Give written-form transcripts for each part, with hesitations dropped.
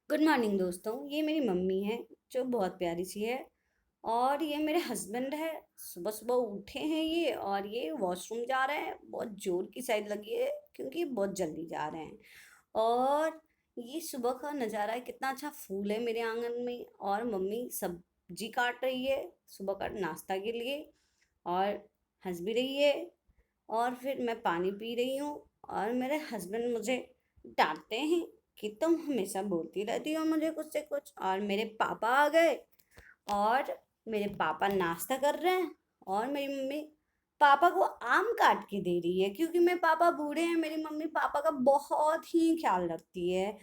Good morning दोस्तों। ये मेरी मम्मी है जो बहुत प्यारी सी है। और ये मेरे हस्बैंड है। सुबह सुबह उठे हैं ये और ये वॉशरूम जा रहे हैं। बहुत जोर की शायद लगी है क्योंकि ये बहुत जल्दी जा रहे हैं। और ये सुबह का नज़ारा है, कितना अच्छा फूल है मेरे आंगन में। और मम्मी सब्जी काट रही है सुबह का नाश्ता के लिए और हंस भी रही है। और फिर मैं पानी पी रही हूँ। और मेरे हस्बैंड मुझे डांटते हैं कि तुम हमेशा बोलती रहती हो मुझे कुछ से कुछ। और मेरे पापा आ गए और मेरे पापा नाश्ता कर रहे हैं। और मेरी मम्मी पापा को आम काट के दे रही है क्योंकि मेरे पापा बूढ़े हैं। मेरी मम्मी पापा का बहुत ही ख्याल रखती है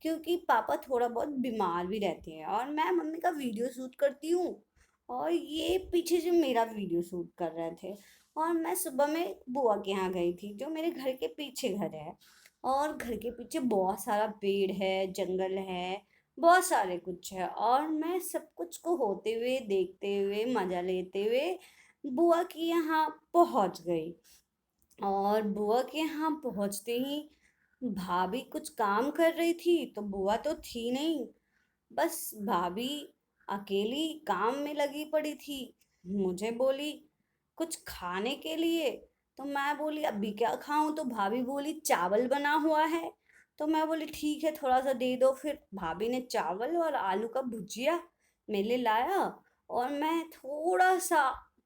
क्योंकि पापा थोड़ा बहुत बीमार भी रहते हैं। और मैं मम्मी का वीडियो शूट करती हूँ और ये पीछे से मेरा वीडियो शूट कर रहे थे। और मैं सुबह में बुआ के यहाँ गई थी जो मेरे घर के पीछे घर है। और घर के पीछे बहुत सारा पेड़ है, जंगल है, बहुत सारे कुछ है। और मैं सब कुछ को होते हुए देखते हुए मजा लेते हुए बुआ के यहाँ पहुँच गई। और बुआ के यहाँ पहुँचते ही भाभी कुछ काम कर रही थी तो बुआ तो थी नहीं। बस भाभी अकेली काम में लगी पड़ी थी। मुझे बोली कुछ खाने के लिए। तो मैं बोली अभी क्या खाऊं, तो भाभी बोली चावल बना हुआ है। तो मैं बोली ठीक है थोड़ा सा दे दो। फिर भाभी ने चावल और आलू का भुजिया मेरे लिए लाया। और मैं थोड़ा सा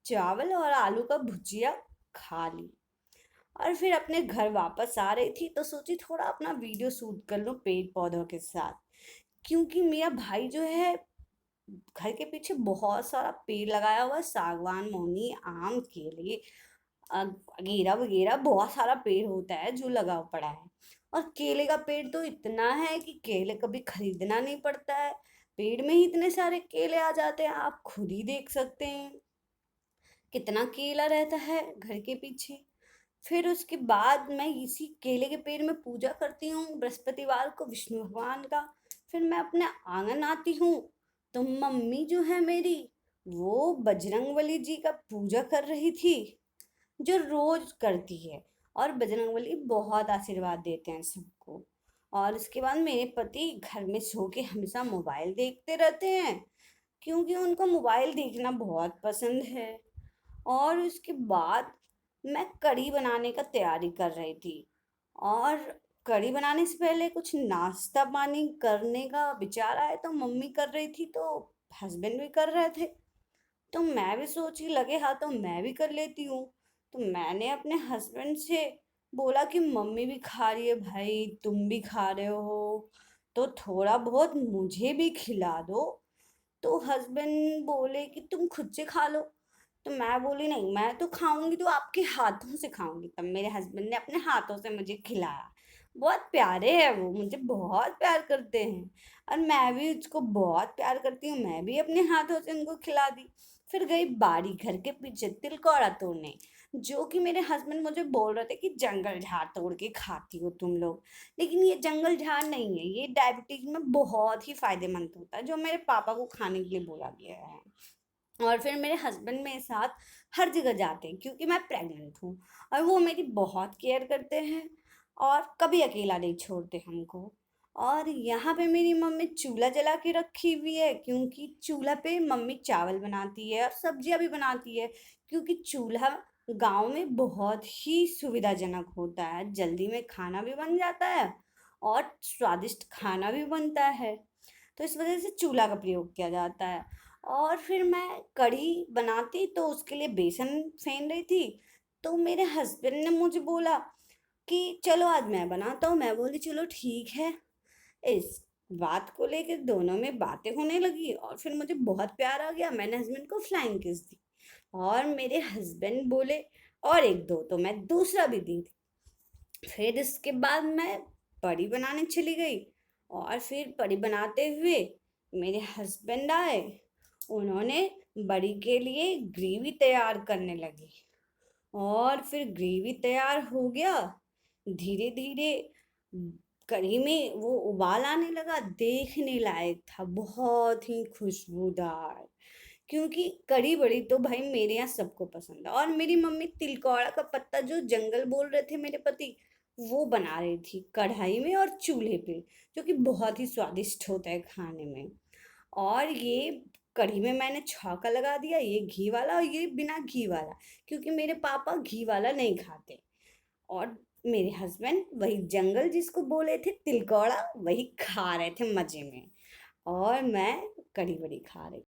चावल और आलू का भुजिया खा ली। और फिर अपने घर वापस आ रही थी तो सोची थोड़ा अपना वीडियो शूट कर लूं पेड़ पौधों के साथ। क्योंकि मेरा भाई जो है घर के पीछे बहुत सारा पेड़ लगाया हुआ है, सागवान, मौनी, आम, केले, अगेरा वगैरह बहुत सारा पेड़ होता है जो लगा पड़ा है। और केले का पेड़ तो इतना है कि केले कभी खरीदना नहीं पड़ता है। पेड़ में ही इतने सारे केले आ जाते हैं, आप खुद ही देख सकते हैं कितना केला रहता है घर के पीछे। फिर उसके बाद मैं इसी केले के पेड़ में पूजा करती हूँ बृहस्पतिवार को विष्णु भगवान का। फिर मैं अपने आंगन आती हूँ तो मम्मी जो है मेरी वो बजरंगबली जी का पूजा कर रही थी जो रोज करती है। और बजरंगबली बहुत आशीर्वाद देते हैं सबको। और उसके बाद मेरे पति घर में सो के हमेशा मोबाइल देखते रहते हैं क्योंकि उनको मोबाइल देखना बहुत पसंद है। और उसके बाद मैं कढ़ी बनाने का तैयारी कर रही थी। और कढ़ी बनाने से पहले कुछ नाश्ता पानी करने का विचार आया तो मम्मी कर रही थी तो हस्बैंड भी कर रहे थे। तो मैं भी सोची लगे हाथों मैं भी कर लेती हूँ। तो मैंने अपने हस्बैंड से बोला कि मम्मी भी खा रही है भाई, तुम भी खा रहे हो तो थोड़ा बहुत मुझे भी खिला दो। तो हस्बैंड बोले कि तुम खुद से खा लो। तो मैं बोली नहीं, मैं तो खाऊंगी तो आपके हाथों से खाऊंगी। तब मेरे हस्बैंड ने अपने हाथों से मुझे खिलाया। बहुत प्यारे हैं वो, मुझे बहुत प्यार करते हैं। और मैं भी उसको बहुत प्यार करती हूँ, मैं भी अपने हाथों से उनको खिला दी। फिर गई बाड़ी घर के पीछे तिलकोड़ा तोड़ने, जो कि मेरे हस्बैंड मुझे बोल रहे थे कि जंगल झाड़ तोड़ के खाती हो तुम लोग। लेकिन ये जंगल झाड़ नहीं है, ये डायबिटीज में बहुत ही फायदेमंद होता है जो मेरे पापा को खाने के लिए बोला गया है। और फिर मेरे हस्बैंड मेरे साथ हर जगह जाते हैं क्योंकि मैं प्रेग्नेंट हूँ। और वो मेरी बहुत केयर करते हैं और कभी अकेला नहीं छोड़ते हमको। और यहाँ पे मेरी मम्मी चूल्हा जला के रखी हुई है क्योंकि चूल्हा पे मम्मी चावल बनाती है और सब्जियाँ भी बनाती है। क्योंकि चूल्हा गांव में बहुत ही सुविधाजनक होता है, जल्दी में खाना भी बन जाता है और स्वादिष्ट खाना भी बनता है। तो इस वजह से चूल्हा का प्रयोग किया जाता है। और फिर मैं कढ़ी बनाती तो उसके लिए बेसन फेन रही थी। तो मेरे हस्बैंड ने मुझे बोला कि चलो आज मैं बनाता हूँ। मैं बोली चलो ठीक है। इस बात को लेकर दोनों में बातें होने लगी और फिर मुझे बहुत प्यार आ गया, मैंने हस्बैंड को फ्लाइंग किस दी। और मेरे हस्बैंड बोले और एक दो, तो मैं दूसरा भी दी। फिर इसके बाद मैं परी बनाने चली गई। और फिर परी बनाते हुए मेरे हस्बैंड आए, उन्होंने बड़ी के लिए ग्रेवी तैयार करने लगे। और फिर ग्रेवी तैयार हो गया। धीरे धीरे कढ़ी में वो उबाल आने लगा, देखने लायक था, बहुत ही खुशबूदार। क्योंकि कढ़ी बड़ी तो भाई मेरे यहाँ सबको पसंद है। और मेरी मम्मी तिलकौड़ा का पत्ता जो जंगल बोल रहे थे मेरे पति, वो बना रही थी कढ़ाई में और चूल्हे पे, जो कि बहुत ही स्वादिष्ट होता है खाने में। और ये कढ़ी में मैंने छौंका लगा दिया, ये घी वाला और ये बिना घी वाला, क्योंकि मेरे पापा घी वाला नहीं खाते। और मेरे हस्बैंड वही जंगल जिसको बोले थे तिलकौड़ा, वही खा रहे थे मजे में। और मैं कढ़ी बड़ी खा रही